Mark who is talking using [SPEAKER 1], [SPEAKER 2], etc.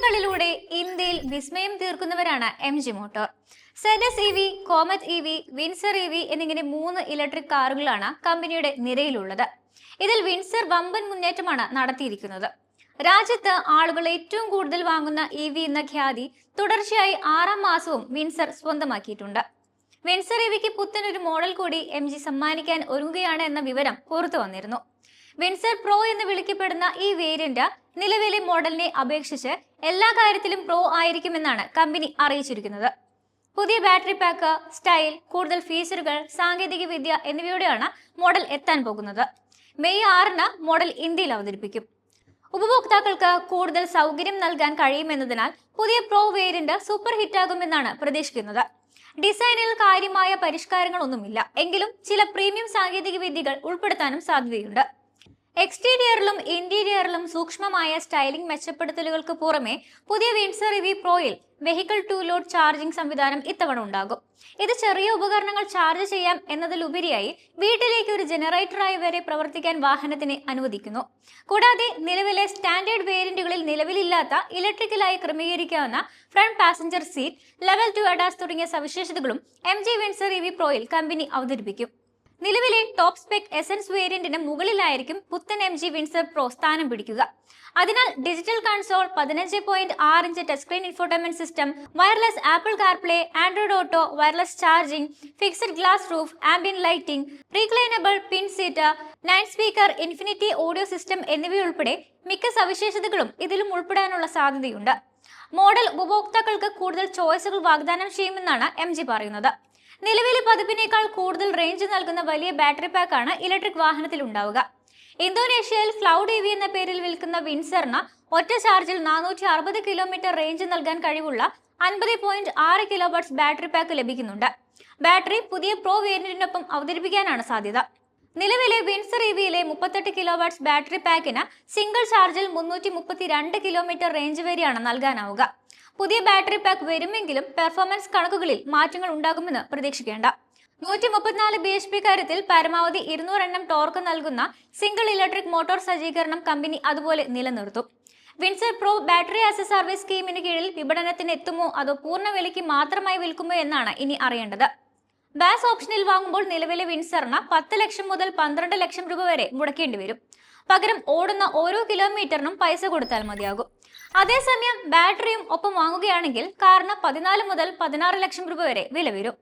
[SPEAKER 1] കാറുകളിലൂടെ ഇന്ത്യയിൽ വിസ്മയം തീർക്കുന്നവരാണ് MG motor. ZS EV, Comet EV, Windsor EV എന്നിങ്ങനെ 3 ഇലക്ട്രിക് കാറുകളാണ് കമ്പനിയുടെ നിരയിലുള്ളത്. ഇതിൽ വിൻസർ വമ്പൻ മുന്നേറ്റമാണ് നടത്തിയിരിക്കുന്നത്. രാജ്യത്ത് ആളുകൾ ഏറ്റവും കൂടുതൽ വാങ്ങുന്ന EV എന്ന ഖ്യാതി തുടർച്ചയായി 6ാം മാസവും വിൻസർ സ്വന്തമാക്കിയിട്ടുണ്ട്. വിൻസർ EVക്ക് പുത്തനൊരു മോഡൽ കൂടി MG സമ്മാനിക്കാൻ ഒരുങ്ങുകയാണ് എന്ന വിവരം പുറത്തു വന്നിരുന്നു. വിൻസർ പ്രോ എന്ന് വിളിക്കപ്പെടുന്ന ഈ വേരിയന്റ് നിലവിലെ മോഡലിനെ അപേക്ഷിച്ച് എല്ലാ കാര്യത്തിലും പ്രോ ആയിരിക്കുമെന്നാണ് കമ്പനി അറിയിച്ചിരിക്കുന്നത്. പുതിയ ബാറ്ററി പാക്ക്, സ്റ്റൈൽ, കൂടുതൽ ഫീച്ചറുകൾ, സാങ്കേതിക വിദ്യ എന്നിവയോടെയാണ് മോഡൽ എത്താൻ പോകുന്നത്. മെയ് 6-ന് മോഡൽ ഇന്ത്യയിൽ അവതരിപ്പിക്കും. ഉപഭോക്താക്കൾക്ക് കൂടുതൽ സൗകര്യം നൽകാൻ കഴിയുമെന്നതിനാൽ പുതിയ പ്രോ വേരിയന്റ് സൂപ്പർ ഹിറ്റാകുമെന്നാണ് പ്രതീക്ഷിക്കുന്നത്. ഡിസൈനിൽ കാര്യമായ പരിഷ്കാരങ്ങളൊന്നുമില്ല എങ്കിലും ചില പ്രീമിയം സാങ്കേതിക വിദ്യകൾ ഉൾപ്പെടുത്താനും സാധ്യതയുണ്ട്. എക്സ്റ്റീരിയറിലും ഇന്റീരിയറിലും സൂക്ഷ്മമായ സ്റ്റൈലിംഗ് മെച്ചപ്പെടുത്തലുകൾക്ക് പുറമെ പുതിയ വിൻസർ EV പ്രോയിൽ വെഹിക്കിൾ ടു ലോഡ് ചാർജിംഗ് സംവിധാനം ഇത്തവണ ഉണ്ടാകും. ഇത് ചെറിയ ഉപകരണങ്ങൾ ചാർജ് ചെയ്യാം എന്നതിലുപരിയായി വീട്ടിലേക്ക് ഒരു ജനറേറ്ററായി വരെ പ്രവർത്തിക്കാൻ വാഹനത്തിനെ അനുവദിക്കുന്നു. കൂടാതെ നിലവിലെ സ്റ്റാൻഡേർഡ് വേരിയന്റുകളിൽ നിലവിലില്ലാത്ത ഇലക്ട്രിക്കലായി ക്രമീകരിക്കാവുന്ന front passenger seat, level 2 ADAS തുടങ്ങിയ സവിശേഷതകളും MG വിൻസർ EV പ്രോയിൽ കമ്പനി അവതരിപ്പിക്കും. നിലവിലെ ടോപ്പ് സ്പെക് എസൻസ് വേരിയന്റിന് മുകളിലായിരിക്കും പുത്തൻ MG വിൻസർ പ്രോ സ്ഥാനം പിടിക്കുക. അതിനാൽ digital console, 15.6 inch touch screen infotainment system, wireless Apple CarPlay, Android auto, wireless charging, fixed glass roof, ambient lighting, reclinable പിൻ seat, 9 speaker Infinity audio system എന്നിവയുൾപ്പെടെ മിക്ക സവിശേഷതകളും ഇതിലും ഉൾപ്പെടാനുള്ള സാധ്യതയുണ്ട്. മോഡൽ ഉപഭോക്താക്കൾക്ക് കൂടുതൽ ചോയ്സുകൾ വാഗ്ദാനം ചെയ്യുമെന്നാണ് MG പറയുന്നത്. നിലവിലെ പതിപ്പിനേക്കാൾ കൂടുതൽ റേഞ്ച് നൽകുന്ന വലിയ ബാറ്ററി പാക്കാണ് ഇലക്ട്രിക് വാഹനത്തിൽ ഉണ്ടാവുക. ഇന്തോനേഷ്യയിൽ ക്ലൗഡ് EV എന്ന പേരിൽ വിൽക്കുന്ന വിൻസറിന് ഒറ്റ ചാർജിൽ 460 കിലോമീറ്റർ റേഞ്ച് നൽകാൻ കഴിവുള്ള 50.6 കിലോവാട്ട്സ് ബാറ്ററി പാക്ക് ലഭിക്കുന്നുണ്ട്. ബാറ്ററി പുതിയ പ്രോ വേരിയന്റിനൊപ്പം അവതരിപ്പിക്കാനാണ് സാധ്യത. നിലവിലെ വിൻസർ EVയിലെ 38 കിലോവാട്ട്സ് ബാറ്ററി പാക്കിന് സിംഗിൾ ചാർജിൽ 332 കിലോമീറ്റർ റേഞ്ച് വരെയാണ് നൽകാനാവുക. പുതിയ ബാറ്ററി പാക്ക് വരുമെങ്കിലും പെർഫോമൻസ് കണക്കുകളിൽ മാറ്റങ്ങൾ ഉണ്ടാകുമെന്ന് പ്രതീക്ഷിക്കേണ്ട. 134 bhp കാര്യത്തിൽ പരമാവധി 200 Nm ടോർക്ക് നൽകുന്ന സിംഗിൾ ഇലക്ട്രിക് മോട്ടോർ സജ്ജീകരണം കമ്പനി അതുപോലെ നിലനിർത്തും. Windsor pro battery as a service സ്കീമിന് കീഴിൽ വിപണനത്തിന് എത്തുമോ അതോ പൂർണ്ണ വിലയ്ക്ക് മാത്രമായി വിൽക്കുമോ എന്നാണ് ഇനി അറിയേണ്ടത്. ബാസ് ഓപ്ഷനിൽ വാങ്ങുമ്പോൾ നിലവിലെ വിൻസറിന് 10 ലക്ഷം മുതൽ 12 ലക്ഷം രൂപ വരെ മുടക്കേണ്ടി വരും. പകരം ഓടുന്ന ഓരോ കിലോമീറ്ററിനും പൈസ കൊടുത്താൽ മതിയാകും. അതേസമയം ബാറ്ററിയും ഒപ്പം വാങ്ങുകയാണെങ്കിൽ കാറിന് 14 മുതൽ 16 ലക്ഷം രൂപ വരെ വില വരും.